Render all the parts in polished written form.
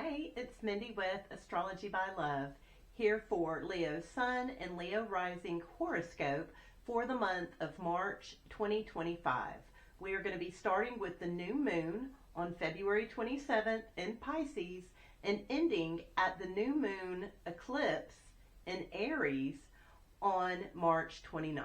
Hey, it's Mindy with Astrology by Love, here for Leo Sun and Leo Rising Horoscope for the month of March 2025. We are going to be starting with the new moon on February 27th in Pisces and ending at the new moon eclipse in Aries on March 29th.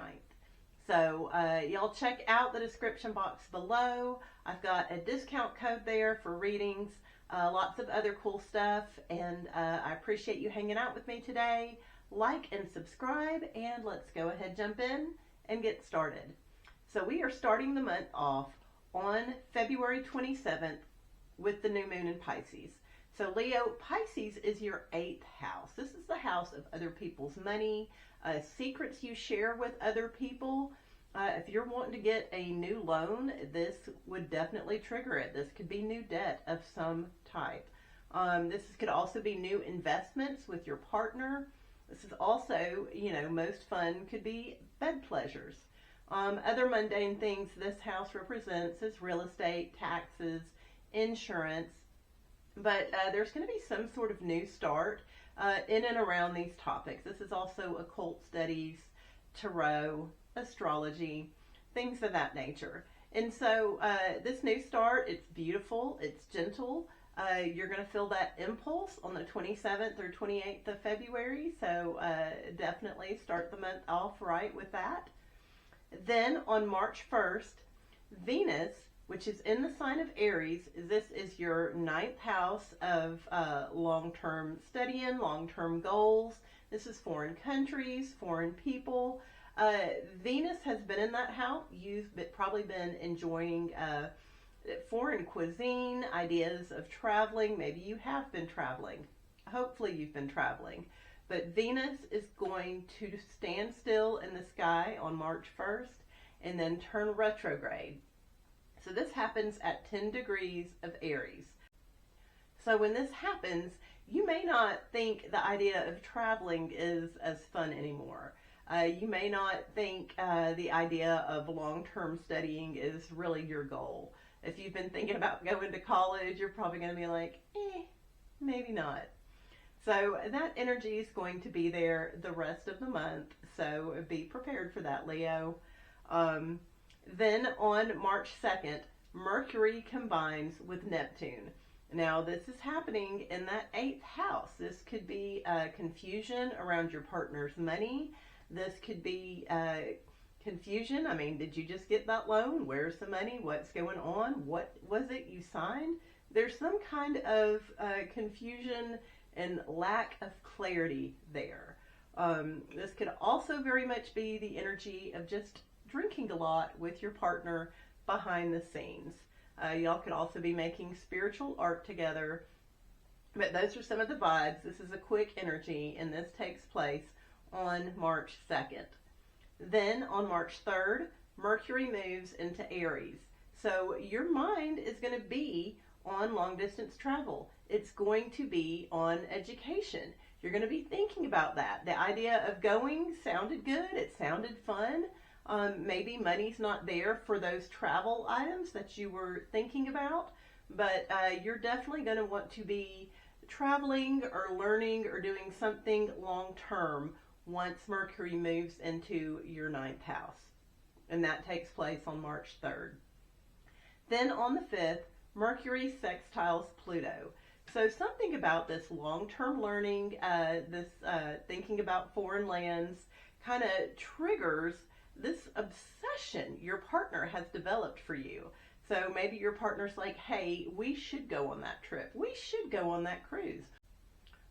So y'all check out the description box below. I've got a discount code there for readings. Lots of other cool stuff, and I appreciate you hanging out with me today. Like and subscribe, and let's go ahead, jump in, and get started. So we are starting the month off on February 27th with the new moon in Pisces. So Leo, Pisces is your 8th house. This is the house of other people's money, secrets you share with other people. If you're wanting to get a new loan, this would definitely trigger it. This could be new debt of some type. This could also be new investments with your partner. This is also, most fun could be bed pleasures. Other mundane things this house represents is real estate, taxes, insurance. But there's going to be some sort of new start in and around these topics. This is also occult studies, tarot, astrology, things of that nature. And so this new start, it's beautiful, it's gentle. You're going to feel that impulse on the 27th or 28th of February. So definitely start the month off right with that. Then on March 1st, Venus, which is in the sign of Aries, this is your 9th house of long-term studying, long-term goals. This is foreign countries, foreign people. Venus has been in that house. You've probably been enjoying foreign cuisine, ideas of traveling. Maybe you have been traveling. Hopefully you've been traveling. But Venus is going to stand still in the sky on March 1st and then turn retrograde. So this happens at 10 degrees of Aries. So when this happens, you may not think the idea of traveling is as fun anymore. You may not think the idea of long-term studying is really your goal. If you've been thinking about going to college, you're probably going to be like, maybe not. So that energy is going to be there the rest of the month. So be prepared for that, Leo. Then on March 2nd, Mercury combines with Neptune. Now this is happening in that 8th house. This could be confusion around your partner's money. This could be confusion. I mean, did you just get that loan? Where's the money? What's going on? What was it you signed? There's some kind of confusion and lack of clarity there. This could also very much be the energy of just drinking a lot with your partner behind the scenes. Y'all could also be making spiritual art together. But those are some of the vibes. This is a quick energy, and this takes place on March 2nd. Then on March 3rd, Mercury moves into Aries. So your mind is going to be on long distance travel. It's going to be on education. You're going to be thinking about that. The idea of going sounded good. It sounded fun. Maybe money's not there for those travel items that you were thinking about, but you're definitely going to want to be traveling or learning or doing something long term once Mercury moves into your 9th house. And that takes place on March 3rd. Then on the 5th, Mercury sextiles Pluto. So something about this long-term learning, this thinking about foreign lands kind of triggers this obsession your partner has developed for you. So maybe your partner's like, hey, we should go on that trip. We should go on that cruise.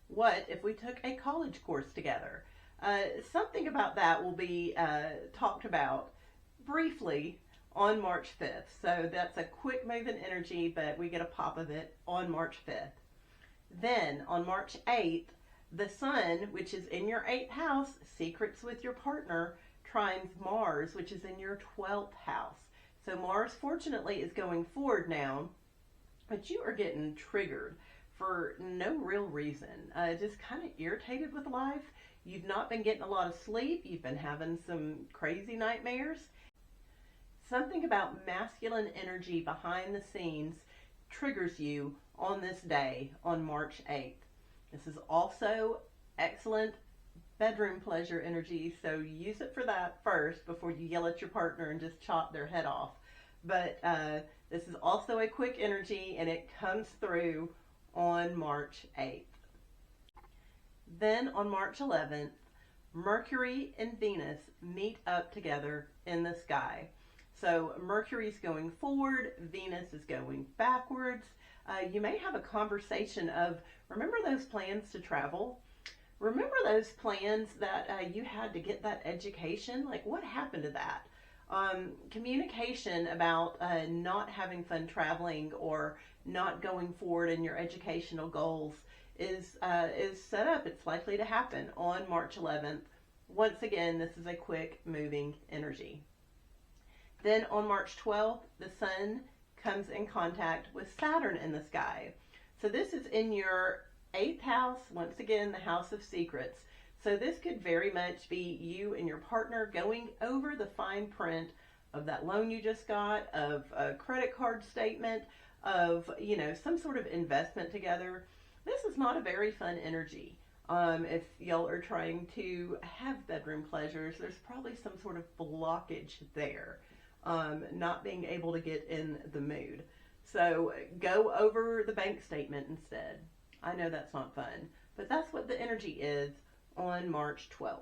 What if we took a college course together? Something about that will be talked about briefly on March 5th. So that's a quick moving energy, but we get a pop of it on March 5th. Then on March 8th, the sun, which is in your 8th house, secrets with your partner, trines Mars, which is in your 12th house. So Mars, fortunately, is going forward now, but you are getting triggered for no real reason. Just kind of irritated with life. You've not been getting a lot of sleep. You've been having some crazy nightmares. Something about masculine energy behind the scenes triggers you on this day on March 8th. This is also excellent bedroom pleasure energy, so use it for that first before you yell at your partner and just chop their head off. But this is also a quick energy, and it comes through on March 8th. Then on March 11th, Mercury and Venus meet up together in the sky. So Mercury's going forward, Venus is going backwards. You may have a conversation of, remember those plans to travel? Remember those plans that you had to get that education? Like, what happened to that? Communication about not having fun traveling or not going forward in your educational goals is set up. It's likely to happen on March 11th. Once again, this is a quick moving energy. Then on March 12th, the sun comes in contact with Saturn in the sky. So this is in your 8th house, once again, the house of secrets. So this could very much be you and your partner going over the fine print of that loan you just got, of a credit card statement, of, some sort of investment together. This is not a very fun energy. If y'all are trying to have bedroom pleasures, there's probably some sort of blockage there. Not being able to get in the mood. So go over the bank statement instead. I know that's not fun, but that's what the energy is on March 12th.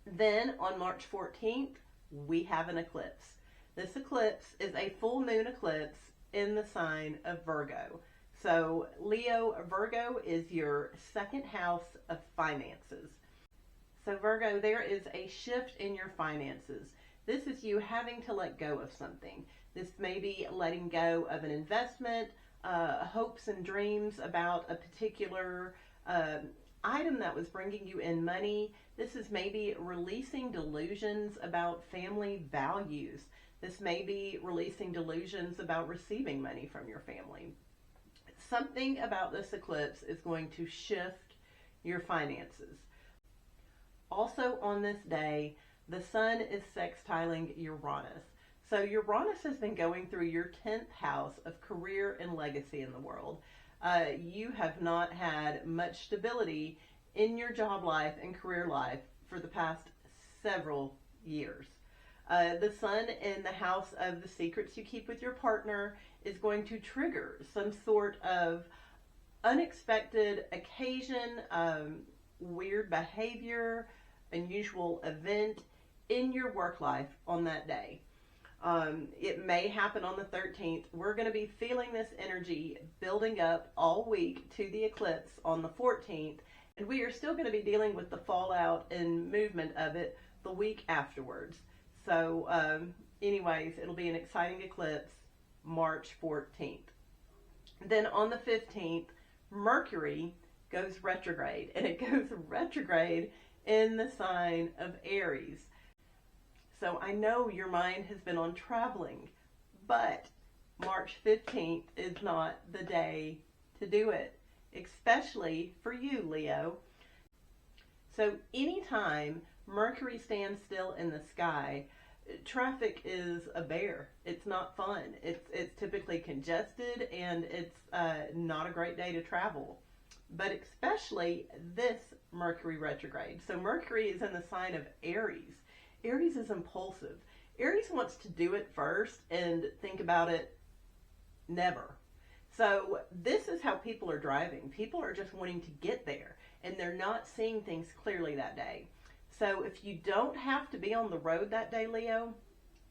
Then on March 14th, we have an eclipse. This eclipse is a full moon eclipse in the sign of Virgo. So Leo, Virgo is your second house of finances. So Virgo, there is a shift in your finances. This is you having to let go of something. This may be letting go of an investment, hopes and dreams about a particular item that was bringing you in money. This is maybe releasing delusions about family values. This may be releasing delusions about receiving money from your family. Something about this eclipse is going to shift your finances. Also on this day, the sun is sextiling Uranus. So Uranus has been going through your 10th house of career and legacy in the world. You have not had much stability in your job life and career life for the past several years. The sun in the house of the secrets you keep with your partner is going to trigger some sort of unexpected occasion, weird behavior, unusual event in your work life on that day. It may happen on the 13th. We're going to be feeling this energy building up all week to the eclipse on the 14th, and we are still going to be dealing with the fallout and movement of it the week afterwards. So anyways, it'll be an exciting eclipse March 14th. Then on the 15th, Mercury goes retrograde, and it goes retrograde in the sign of Aries. So I know your mind has been on traveling, but March 15th is not the day to do it, especially for you, Leo. So anytime Mercury stands still in the sky, traffic is a bear. It's not fun. It's typically congested, and it's not a great day to travel. But especially this Mercury retrograde. So Mercury is in the sign of Aries. Aries is impulsive. Aries wants to do it first and think about it never. So this is how people are driving. People are just wanting to get there, and they're not seeing things clearly that day. So if you don't have to be on the road that day, Leo,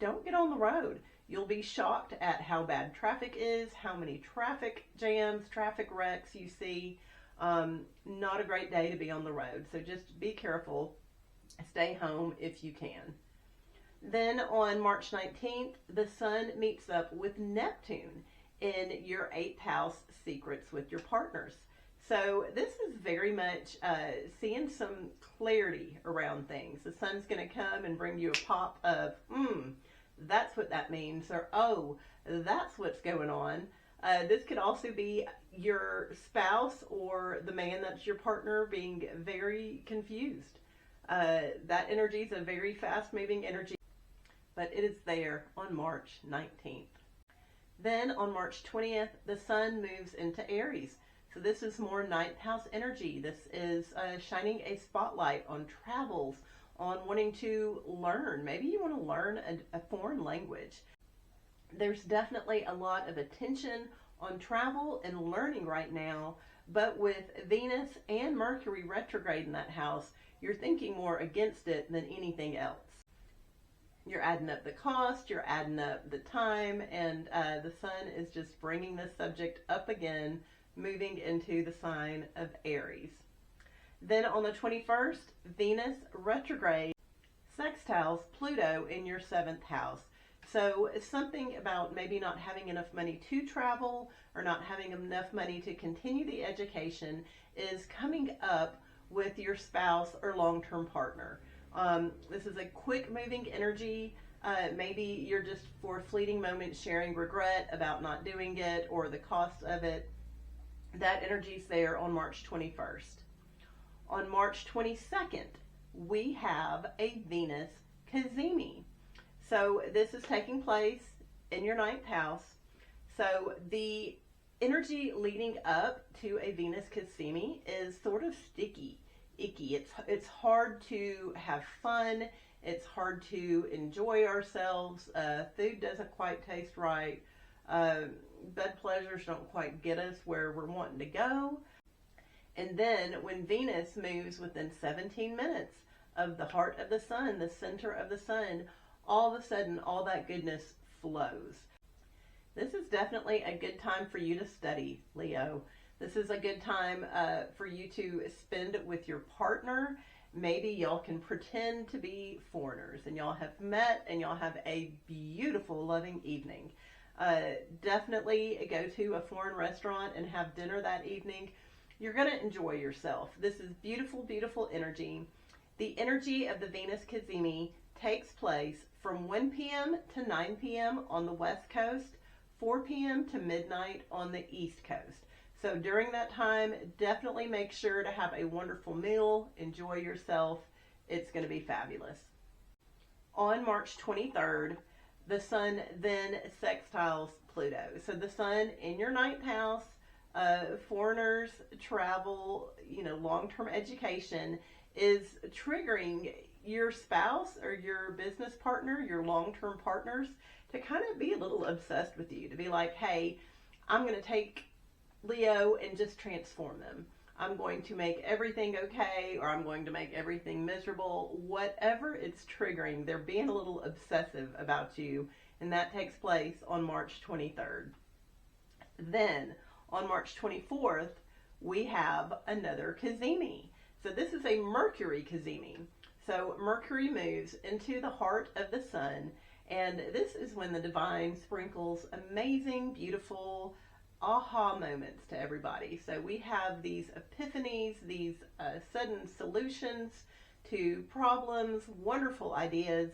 don't get on the road. You'll be shocked at how bad traffic is, how many traffic jams, traffic wrecks you see. Not a great day to be on the road. So just be careful. Stay home if you can. Then on March 19th, the sun meets up with Neptune in your 8th house secrets with your partners. So this is very much seeing some clarity around things. The sun's going to come and bring you a pop of, that's what that means, or, oh, that's what's going on. This could also be your spouse or the man that's your partner being very confused. That energy is a very fast-moving energy, but it is there on March 19th. Then on March 20th, the sun moves into Aries. So this is more ninth house energy. This is shining a spotlight on travels, on wanting to learn. Maybe you want to learn a foreign language. There's definitely a lot of attention on travel and learning right now, but with Venus and Mercury retrograde in that house, you're thinking more against it than anything else. You're adding up the cost, you're adding up the time, and the sun is just bringing this subject up again, moving into the sign of Aries. Then on the 21st, Venus retrograde sextiles Pluto in your 7th house. So something about maybe not having enough money to travel or not having enough money to continue the education is coming up with your spouse or long-term partner. This is a quick moving energy. Maybe you're just for a fleeting moment sharing regret about not doing it or the cost of it. That energy's there on March 21st. On March 22nd, we have a Venus cazimi. So this is taking place in your 9th house. So the energy leading up to a Venus cazimi is sort of sticky, icky. It's hard to have fun. It's hard to enjoy ourselves. Food doesn't quite taste right. Bed pleasures don't quite get us where we're wanting to go. And then when Venus moves within 17 minutes of the heart of the sun, the center of the sun, all of a sudden all that goodness flows. This is definitely a good time for you to study, Leo. This is a good time for you to spend with your partner. Maybe y'all can pretend to be foreigners and y'all have met and y'all have a beautiful, loving evening. Definitely go to a foreign restaurant and have dinner that evening. You're going to enjoy yourself. This is beautiful, beautiful energy. The energy of the Venus cazimi takes place from 1 p.m. to 9 p.m. on the West Coast, 4 p.m. to midnight on the East Coast. So during that time, definitely make sure to have a wonderful meal, enjoy yourself. It's going to be fabulous. On March 23rd, the sun then sextiles Pluto. So the sun in your 9th house, foreigners, travel, long-term education is triggering your spouse or your business partner, your long-term partners, to kind of be a little obsessed with you, to be like, hey, I'm going to take Leo and just transform them. I'm going to make everything okay, or I'm going to make everything miserable. Whatever it's triggering, they're being a little obsessive about you, and that takes place on March 23rd. Then, on March 24th, we have another cazimi. So this is a Mercury cazimi. So Mercury moves into the heart of the sun, and this is when the divine sprinkles amazing, beautiful aha moments to everybody. So we have these epiphanies, these sudden solutions to problems, wonderful ideas.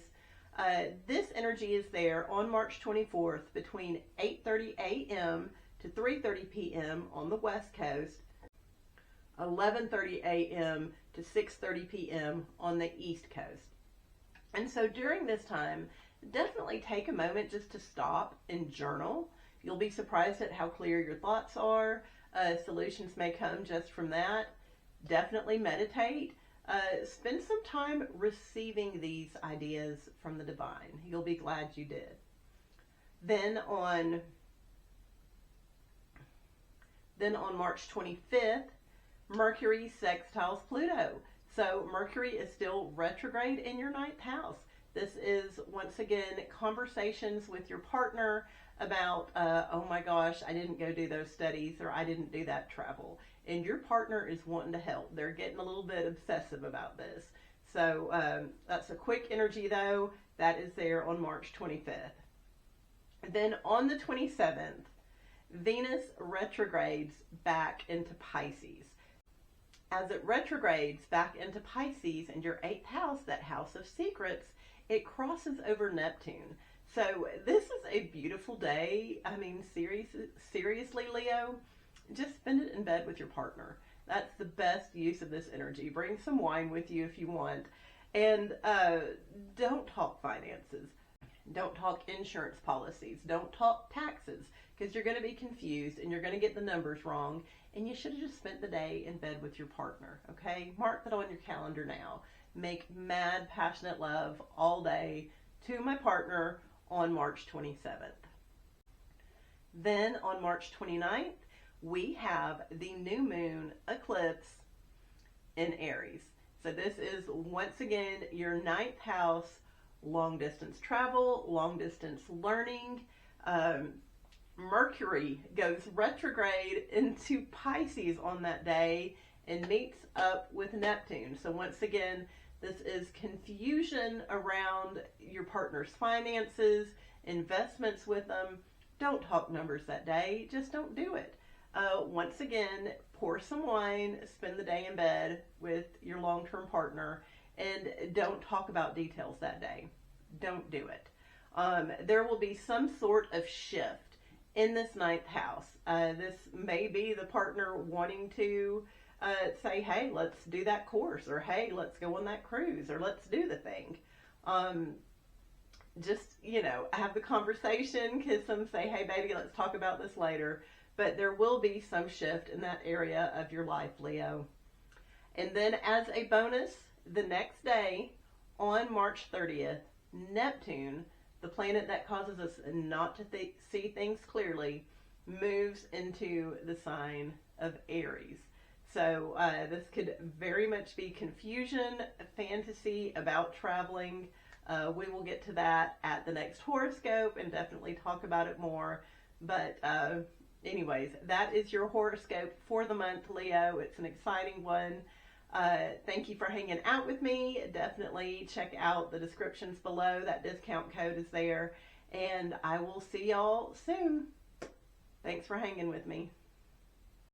This energy is there on March 24th between 8:30 a.m. to 3:30 p.m. on the West Coast, 11:30 a.m. to 6:30 p.m. on the East Coast. And so during this time, definitely take a moment just to stop and journal. You'll be surprised at how clear your thoughts are. Solutions may come just from that. Definitely meditate. Spend some time receiving these ideas from the divine. You'll be glad you did. Then on March 25th, Mercury sextiles Pluto. So Mercury is still retrograde in your 9th house. This is, once again, conversations with your partner about, oh my gosh, I didn't go do those studies, or I didn't do that travel. And your partner is wanting to help. They're getting a little bit obsessive about this. So that's a quick energy, though. That is there on March 25th. Then on the 27th, Venus retrogrades back into Pisces. As it retrogrades back into Pisces and your 8th house, that house of secrets, it crosses over Neptune. So this is a beautiful day. I mean, seriously, Leo, just spend it in bed with your partner. That's the best use of this energy. Bring some wine with you if you want. And don't talk finances. Don't talk insurance policies. Don't talk taxes, because you're going to be confused and you're going to get the numbers wrong. And you should have just spent the day in bed with your partner, okay? Mark that on your calendar now. Make mad, passionate love all day to my partner on March 27th. Then on March 29th, we have the new moon eclipse in Aries. So this is, once again, your ninth house, long distance travel, long distance learning. Mercury goes retrograde into Pisces on that day and meets up with Neptune. So once again, this is confusion around your partner's finances, investments with them. Don't talk numbers that day. Just don't do it. Once again, pour some wine, spend the day in bed with your long-term partner, and don't talk about details that day. Don't do it. There will be some sort of shift in this ninth house. This may be the partner wanting to say, hey, let's do that course, or hey, let's go on that cruise, or let's do the thing. Just, have the conversation, because some say, hey, baby, let's talk about this later. But there will be some shift in that area of your life, Leo. And then as a bonus, the next day, on March 30th, Neptune, the planet that causes us not to see things clearly, moves into the sign of Aries. So this could very much be confusion, fantasy about traveling. We will get to that at the next horoscope and definitely talk about it more. But anyways, that is your horoscope for the month, Leo. It's an exciting one. Thank you for hanging out with me. Definitely check out the descriptions below. That discount code is there. And I will see y'all soon. Thanks for hanging with me.